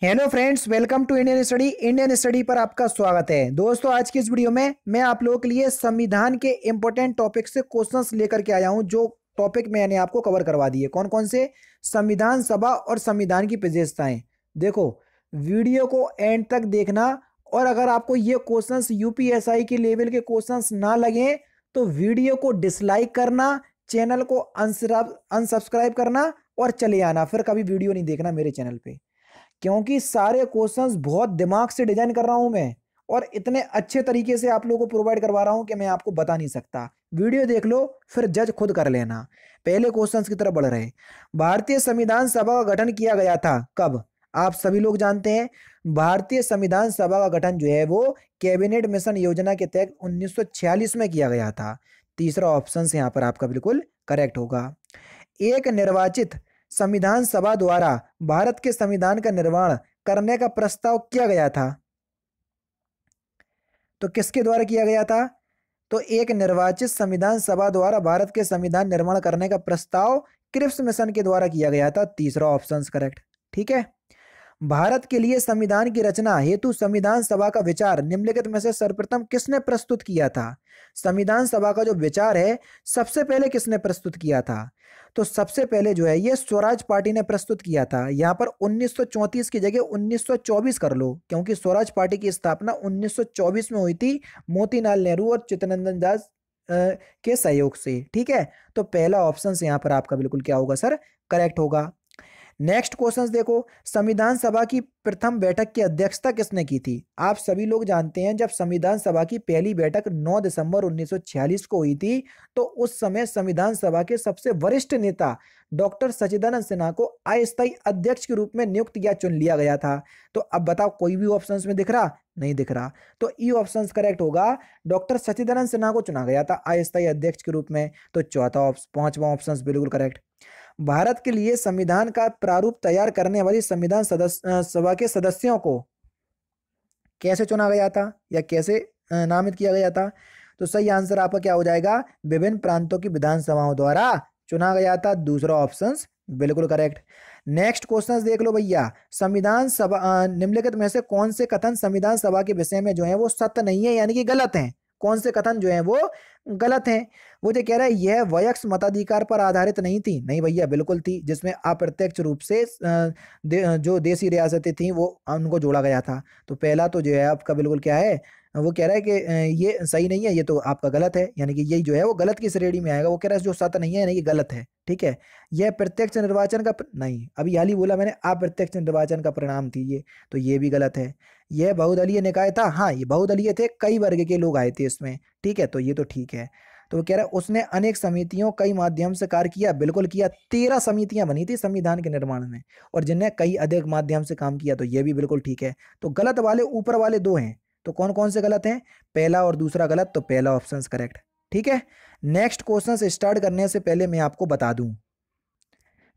Hello friends, welcome to Indian Study. Indian Study पर आपका स्वागत है। दोस्तों, आज की इस वीडियो में मैं आप लोगों के लिए संविधान के इंपॉर्टेंट टॉपिक से क्वेश्चंस लेकर के आया हूं, जो टॉपिक मैंने आपको कवर करवा दिए। कौन कौन से? संविधान सभा और संविधान की विशेषताएं। देखो, वीडियो को एंड तक देखना, और अगर आपको ये क्वेश्चंस यूपीएसआई के लेवल के क्वेश्चंस ना लगे तो वीडियो को डिसलाइक करना, चैनल को अनसब्सक्राइब करना और चले आना। फिर कभी वीडियो नहीं देखना मेरे चैनल पे, क्योंकि सारे क्वेश्चंस बहुत दिमाग से डिजाइन कर रहा हूं मैं, और इतने अच्छे तरीके से आप लोगों को प्रोवाइड करवा रहा हूं कि मैं आपको बता नहीं सकता। वीडियो देख लो, फिर जज खुद कर लेना। पहले क्वेश्चंस की तरफ बढ़ रहे। भारतीय संविधान सभा का गठन किया गया था कब? आप सभी लोग जानते हैं, भारतीय संविधान सभा का गठन जो है वो कैबिनेट मिशन योजना के तहत 1946 में किया गया था। तीसरा ऑप्शन यहां पर आपका बिल्कुल करेक्ट होगा। एक निर्वाचित संविधान सभा द्वारा भारत के संविधान का निर्माण करने का प्रस्ताव किया गया था। तो किसके द्वारा किया गया था? तो एक निर्वाचित संविधान सभा द्वारा भारत के संविधान निर्माण करने का प्रस्ताव क्रिप्स मिशन के द्वारा किया गया था। तीसरा ऑप्शन करेक्ट। ठीक है। भारत के लिए संविधान की रचना हेतु संविधान सभा का विचार निम्नलिखित में से सर्वप्रथम किसने प्रस्तुत किया था? संविधान सभा का जो विचार है सबसे पहले किसने प्रस्तुत किया था? तो सबसे पहले जो है ये स्वराज पार्टी ने प्रस्तुत किया था। यहां पर 1934 की जगह 1924 कर लो, क्योंकि स्वराज पार्टी की स्थापना 1924 में हुई थी, मोतीलाल नेहरू और चित्तरंजन दास के सहयोग से। ठीक है, तो पहला ऑप्शन यहां पर आपका बिल्कुल क्या होगा सर? करेक्ट होगा। नेक्स्ट क्वेश्चन देखो, संविधान सभा की प्रथम बैठक की अध्यक्षता किसने की थी? आप सभी लोग जानते हैं, जब संविधान सभा की पहली बैठक 9 दिसंबर 1946 को हुई थी, तो उस समय संविधान सभा के सबसे वरिष्ठ नेता डॉक्टर सच्चिदानंद सिन्हा को अस्थायी अध्यक्ष के रूप में नियुक्त या चुन लिया गया था। तो अब बताओ, कोई भी ऑप्शंस में दिख रहा? नहीं दिख रहा, तो ई ऑप्शन करेक्ट होगा। डॉक्टर सच्चिदानंद सिन्हा को चुना गया था अस्थायी अध्यक्ष के रूप में। तो पांचवा ऑप्शन बिल्कुल करेक्ट। भारत के लिए संविधान का प्रारूप तैयार करने वाली संविधान सभा के सदस्यों को कैसे चुना गया था या कैसे नामित किया गया था? तो सही आंसर आपका क्या हो जाएगा? विभिन्न प्रांतों की विधानसभाओं द्वारा चुना गया था। दूसरा ऑप्शन बिल्कुल करेक्ट। नेक्स्ट क्वेश्चन देख लो भैया, संविधान सभा निम्नलिखित में से कौन से कथन संविधान सभा के विषय में जो है वो सत्य नहीं है, यानी कि गलत है? कौन से कथन जो है वो गलत हैं? वो जो कह रहा है यह वयस्क मताधिकार पर आधारित नहीं थी। नहीं भैया, बिल्कुल थी, जिसमें अप्रत्यक्ष रूप से जो देसी रियासतें थी वो उनको जोड़ा गया था। तो पहला तो जो है आपका बिल्कुल क्या है, वो कह रहा है कि ये सही नहीं है, ये तो आपका गलत है, यानी कि यही जो है वो गलत की श्रेणी में आएगा। वो कह रहा है जो सत्य नहीं है यानी कि गलत है। ठीक है। यह प्रत्यक्ष निर्वाचन का नहीं, अभी हाल ही बोला मैंने, अप्रत्यक्ष निर्वाचन का परिणाम थी ये, तो ये भी गलत है। यह बहुदलीय निकाय था, हाँ ये बहुदलीय थे, कई वर्ग के लोग आए थे इसमें। ठीक है, तो ये तो ठीक है। तो वो कह रहा है उसने अनेक समितियों कई माध्यम से कार्य किया। बिल्कुल किया, 13 समितियां बनी थी संविधान के निर्माण में, और जिनने कई अधिक माध्यम से काम किया। तो ये भी बिल्कुल ठीक है। तो गलत वाले ऊपर वाले दो हैं, तो कौन कौन से गलत हैं? पहला और दूसरा गलत, तो पहला ऑप्शन करेक्ट। ठीक है। नेक्स्ट क्वेश्चन स्टार्ट करने से पहले मैं आपको बता दूं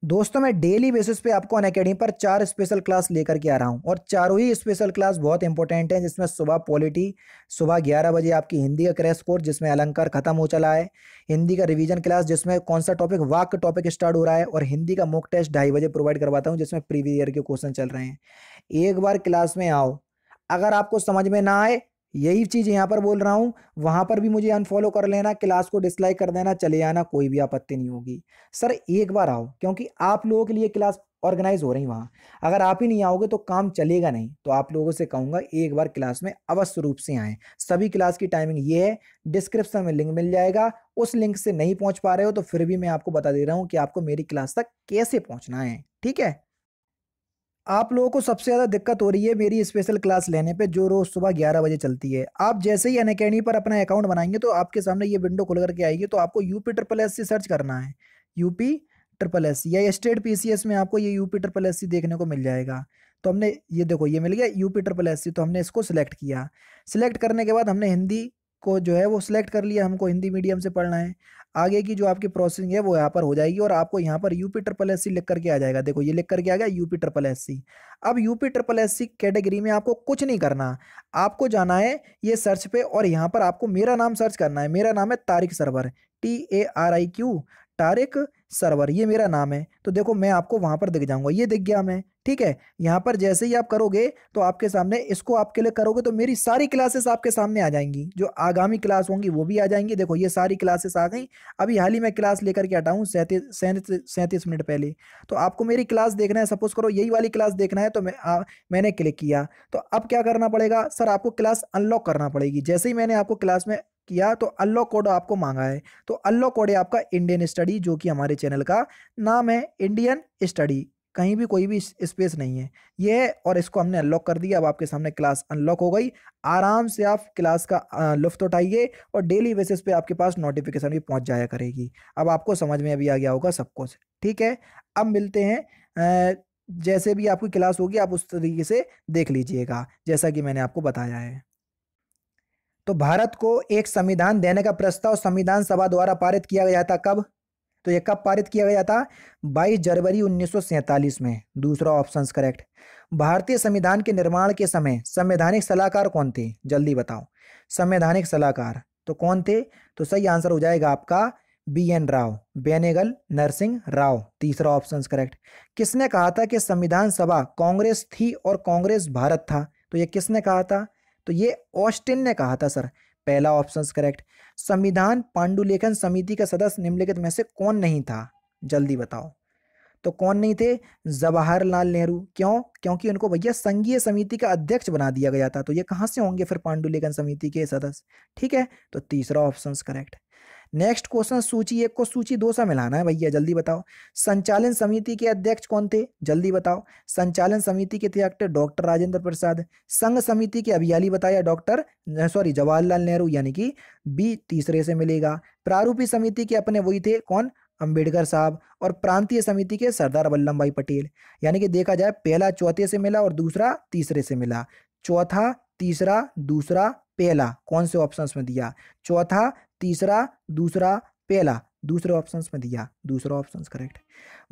दोस्तों, मैं डेली बेसिस पे आपको अनअकैडमी पर 4 स्पेशल क्लास लेकर के आ रहा हूं, और चारों ही स्पेशल क्लास बहुत इंपॉर्टेंट हैं। जिसमें सुबह पॉलिटी, सुबह 11 बजे आपकी हिंदी का क्रैश कोर्स जिसमें अलंकार खत्म हो चला है, हिंदी का रिवीजन क्लास जिसमें कौन सा टॉपिक, वाक्य टॉपिक स्टार्ट हो रहा है, और हिंदी का मॉक टेस्ट 2:30 बजे प्रोवाइड करवाता हूँ जिसमें प्रीवियस ईयर के क्वेश्चन चल रहे हैं। एक बार क्लास में आओ, अगर आपको समझ में ना आए, यही चीज यहां पर बोल रहा हूं, वहां पर भी मुझे अनफॉलो कर लेना, क्लास को डिसलाइक कर देना, चले आना, कोई भी आपत्ति नहीं होगी। सर एक बार आओ, क्योंकि आप लोगों के लिए क्लास ऑर्गेनाइज हो रही वहां। अगर आप ही नहीं आओगे तो काम चलेगा नहीं। तो आप लोगों से कहूंगा एक बार क्लास में अवश्य रूप से आए। सभी क्लास की टाइमिंग ये है, डिस्क्रिप्शन में लिंक मिल जाएगा। उस लिंक से नहीं पहुंच पा रहे हो तो फिर भी मैं आपको बता दे रहा हूं कि आपको मेरी क्लास तक कैसे पहुंचना है। ठीक है। आप लोगों को सबसे ज़्यादा दिक्कत हो रही है मेरी स्पेशल क्लास लेने पे, जो रोज़ सुबह 11 बजे चलती है। आप जैसे ही अनअकैडमी पर अपना अकाउंट बनाएंगे तो आपके सामने ये विंडो खुल करके आएगी। तो आपको UP triple S C search करना है, यूपी ट्रिपल एस सी, या स्टेट पीसीएस में आपको ये यूपी ट्रिपल एस सी देखने को मिल जाएगा। तो हमने ये देखो, ये मिल गया यूपी ट्रिपल एस सी, तो हमने इसको सिलेक्ट किया। सिलेक्ट करने के बाद हमने हिंदी को जो है वो सिलेक्ट कर लिया, हमको हिंदी मीडियम से पढ़ना है। आगे की जो आपकी प्रोसेसिंग है वो यहाँ पर हो जाएगी, और आपको यहाँ पर यूपी ट्रिपल एस सी लिख करके आ जाएगा। देखो ये लिख करके आ गया यूपी ट्रिपल एस सी। अब UP triple S C category में आपको कुछ नहीं करना, आपको जाना है ये सर्च पे, और यहाँ पर आपको मेरा नाम सर्च करना है। मेरा नाम है तारिक सरवर, TARIQ, तारिक सरवर, ये मेरा नाम है। तो देखो मैं आपको वहां पर दिख जाऊंगा, ये दिख गया मैं, ठीक है। यहाँ पर जैसे ही आप करोगे तो आपके सामने इसको आप क्लिक करोगे तो मेरी सारी क्लासेस आपके सामने आ जाएंगी, जो आगामी क्लास होंगी वो भी आ जाएंगी। देखो ये सारी क्लासेस आ गई। अभी हाल ही में क्लास लेकर के हटा हूँ 37 मिनट पहले। तो आपको मेरी क्लास देखना है, सपोज करो यही वाली क्लास देखना है, तो मैंने क्लिक किया। तो अब क्या करना पड़ेगा सर, आपको क्लास अनलॉक करना पड़ेगी। जैसे ही मैंने आपको क्लास में किया तो अनलॉक कोड आपको मांगा है। तो अनलॉक कोड है आपका इंडियन स्टडी, जो कि हमारे चैनल का नाम है इंडियन स्टडी, कहीं भी कोई भी स्पेस नहीं है ये है। और इसको हमने अनलॉक कर दिया। अब आपके सामने क्लास अनलॉक हो गई। आराम से आप क्लास का लुफ्त उठाइए और डेली बेसिस पे आपके पास नोटिफिकेशन भी पहुंच जाया करेगी। अब आपको समझ में अभी आ गया होगा सब कुछ, ठीक है। अब मिलते हैं, जैसे भी आपकी क्लास होगी आप उस तरीके से देख लीजिएगा जैसा कि मैंने आपको बताया है। तो भारत को एक संविधान देने का प्रस्ताव संविधान सभा द्वारा पारित किया गया था कब? तो ये कब पारित किया गया था? 22 जनवरी 1947 में। दूसरा ऑप्शन करेक्ट। भारतीय संविधान के निर्माण के समय संवैधानिक सलाहकार कौन थे? जल्दी बताओ। संवैधानिक सलाहकार तो कौन थे? तो सही आंसर हो जाएगा आपका BN राव, बेनेगल नरसिंह राव। तीसरा ऑप्शन करेक्ट। किसने कहा था कि संविधान सभा कांग्रेस थी और कांग्रेस भारत था? तो ये किसने कहा था? तो ये ऑस्टिन ने कहा था सर। पहला ऑप्शन करेक्ट। संविधान पांडुलेखन समिति का सदस्य निम्नलिखित में से कौन नहीं था? जल्दी बताओ। तो कौन नहीं थे? जवाहरलाल नेहरू। क्यों? क्योंकि उनको भैया संघीय समिति का अध्यक्ष बना दिया गया था। तो ये कहां से होंगे फिर पांडुलेखन समिति के सदस्य? ठीक है, तो तीसरा ऑप्शन करेक्ट। नेक्स्ट क्वेश्चन, सूची 1 को सूची 2 से मिलाना है भैया, जल्दी बताओ। संचालन समिति के अध्यक्ष कौन थे? जल्दी बताओ। संचालन समिति के थे डॉक्टर राजेंद्र प्रसाद। संघ समिति के अभी बताया जवाहरलाल नेहरू, यानी कि बी तीसरे से मिलेगा। प्रारूपी समिति के अपने वही थे, कौन? अंबेडकर साहब। और प्रांतीय समिति के सरदार वल्लभ भाई पटेल। यानी कि देखा जाए पहला चौथे से मिला और दूसरा तीसरे से मिला। चौथा, तीसरा, दूसरा, पहला कौन से ऑप्शंस में दिया? चौथा, तीसरा, दूसरा, पहला दूसरे ऑप्शंस में दिया। दूसरा ऑप्शन करेक्ट।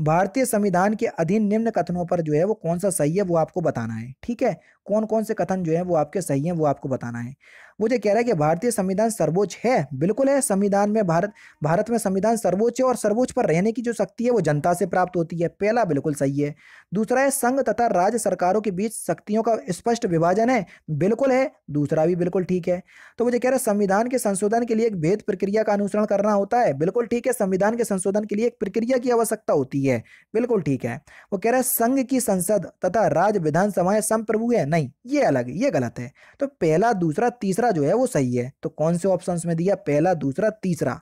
भारतीय संविधान के अधीन निम्न कथनों पर जो है वो कौन सा सही है वो आपको बताना है, ठीक है। कौन कौन से कथन जो है वो आपके सही हैं वो आपको बताना है। वो जो कह रहा है कि भारतीय संविधान सर्वोच्च है, बिल्कुल है। संविधान में भारत में संविधान सर्वोच्च है और सर्वोच्च पर रहने की जो शक्ति है वो जनता से प्राप्त होती है। पहला बिल्कुल सही है। दूसरा है संघ तथा राज्य सरकारों के बीच शक्तियों का स्पष्ट विभाजन है, बिल्कुल है। दूसरा भी बिल्कुल ठीक है। तो मुझे कह रहा है संविधान के संशोधन के लिए एक भेद प्रक्रिया का अनुसरण करना होता है, बिल्कुल ठीक है। संविधान के संशोधन के लिए एक प्रक्रिया की आवश्यकता होती है, बिल्कुल ठीक है। वो कह रहा है संघ की संसद तथा राज्य विधानसभाएं संप्रभु है, नहीं ये अलग है, ये गलत है। तो पहला, दूसरा, तीसरा जो है वो सही है। तो कौन से ऑप्शंस में दिया? पहला, दूसरा, तीसरा,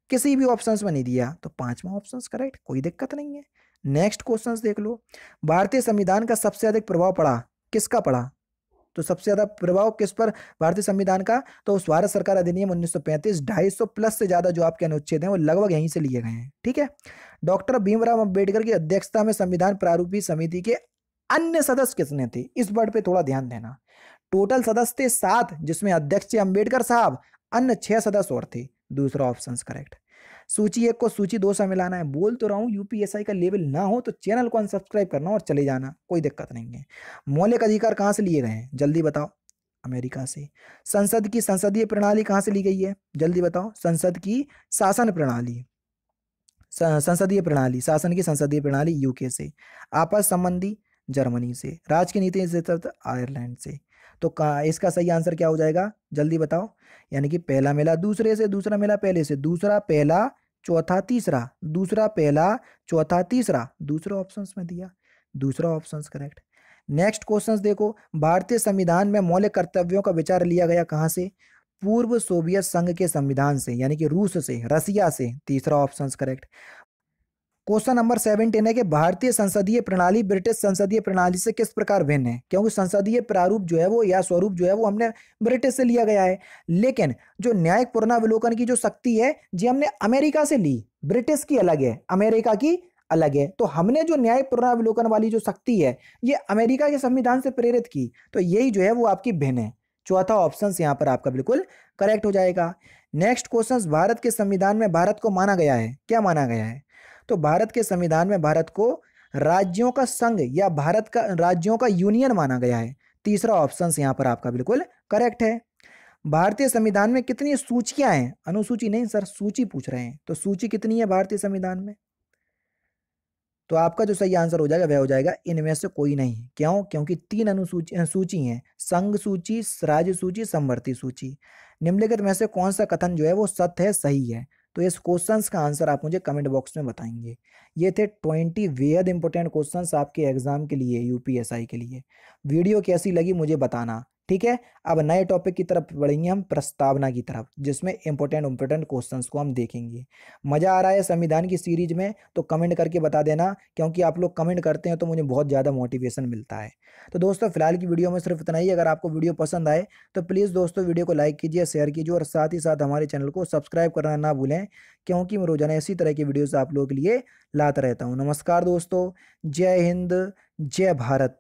किसी भी ऑप्शंस में नहीं दिया। तो पांचवा ऑप्शन करेक्ट, कोई दिक्कत नहीं है। नेक्स्ट क्वेश्चंस देख लो। भारतीय संविधान का सबसे अधिक प्रभाव पड़ा, किसका पड़ा? तो सबसे ज्यादा प्रभाव किस पर भारतीय संविधान का? तो उस भारत सरकार अधिनियम 1935, 250 प्लस से ज्यादा जो आपके अनुच्छेद हैं वो लगभग यहीं से लिए गए हैं, ठीक है। डॉक्टर भीमराव अंबेडकर की अध्यक्षता में संविधान प्रारूपी समिति के अन्य सदस्य कितने थे? इस वर्ड पे थोड़ा ध्यान देना। टोटल सदस्य थे 7, जिसमें अध्यक्ष थे अंबेडकर साहब, अन्य 6 सदस्य और थे। दूसरा ऑप्शन करेक्ट। सूची 1 को सूची 2 से मिलाना है। बोल तो रहा हूं यूपीएसआई का लेवल ना हो तो चैनल को अनसब्सक्राइब करना और चले जाना, कोई दिक्कत नहीं है। मौलिक अधिकार कहां से लिए गए हैं? जल्दी बताओ। अमेरिका से। संसद की संसदीय प्रणाली कहां से ली गई है? जल्दी बताओ। संसद की शासन प्रणाली, संसदीय प्रणाली, शासन की संसदीय प्रणाली यूके से। आपस संबंधी जर्मनी से। राजकीय नीति से आयरलैंड से। तो इसका सही आंसर क्या हो जाएगा? जल्दी बताओ। यानी कि पहला मिला दूसरे से, दूसरा मिला पहले से, दूसरा पहला, चौथा तीसरा, दूसरा पहला, चौथा तीसरा, दूसरे ऑप्शंस में दिया। दूसरा ऑप्शंस करेक्ट। नेक्स्ट क्वेश्चंस देखो। भारतीय संविधान में मौलिक कर्तव्यों का विचार लिया गया कहां से? पूर्व सोवियत संघ के संविधान से, यानी कि रूस से, रसिया से। तीसरा ऑप्शन करेक्ट। क्वेश्चन नंबर 17 है कि भारतीय संसदीय प्रणाली ब्रिटिश संसदीय प्रणाली से किस प्रकार भिन्न है? क्योंकि संसदीय प्रारूप जो है वो या स्वरूप जो है वो हमने ब्रिटिश से लिया गया है, लेकिन जो न्यायिक पुनरावलोकन की जो शक्ति है जी हमने अमेरिका से ली। ब्रिटिश की अलग है, अमेरिका की अलग है। तो हमने जो न्यायिक पुनरावलोकन वाली जो शक्ति है ये अमेरिका के संविधान से प्रेरित की, तो यही जो है वो आपकी भिन्न है। चौथा ऑप्शन यहाँ पर आपका बिल्कुल करेक्ट हो जाएगा। नेक्स्ट क्वेश्चन, भारत के संविधान में भारत को माना गया है, क्या माना गया है? तो भारत के संविधान में भारत को राज्यों का संघ या भारत का राज्यों का यूनियन माना गया है। तीसरा ऑप्शन यहां पर आपका बिल्कुल करेक्ट है। भारतीय संविधान में कितनी सूचियां हैं? अनुसूची नहीं सर, सूची पूछ रहे हैं। तो सूची कितनी है भारतीय संविधान में? तो आपका जो सही आंसर हो जाएगा वह हो जाएगा इनमें से कोई नहीं। क्यों? क्योंकि तीन सूची हैं, संघ सूची, राज्य सूची, समवर्ती सूची। निम्नलिखित में से कौन सा कथन जो है वो सत्य है, सही है? तो इस क्वेश्चंस का आंसर आप मुझे कमेंट बॉक्स में बताएंगे। ये थे 20 बेहद इंपॉर्टेंट क्वेश्चंस आपके एग्जाम के लिए, यूपीएसआई के लिए। वीडियो कैसी लगी मुझे बताना, ठीक है। अब नए टॉपिक की तरफ बढ़ेंगे हम, प्रस्तावना की तरफ, जिसमें इंपॉर्टेंट क्वेश्चंस को हम देखेंगे। मजा आ रहा है संविधान की सीरीज में? तो कमेंट करके बता देना, क्योंकि आप लोग कमेंट करते हैं तो मुझे बहुत ज़्यादा मोटिवेशन मिलता है। तो दोस्तों फिलहाल की वीडियो में सिर्फ इतना ही। अगर आपको वीडियो पसंद आए तो प्लीज़ दोस्तों वीडियो को लाइक कीजिए, शेयर कीजिए और साथ ही साथ हमारे चैनल को सब्सक्राइब करना ना भूलें, क्योंकि मैं रोजाना इसी तरह की वीडियोस आप लोगों के लिए लाता रहता हूँ। नमस्कार दोस्तों, जय हिंद, जय भारत।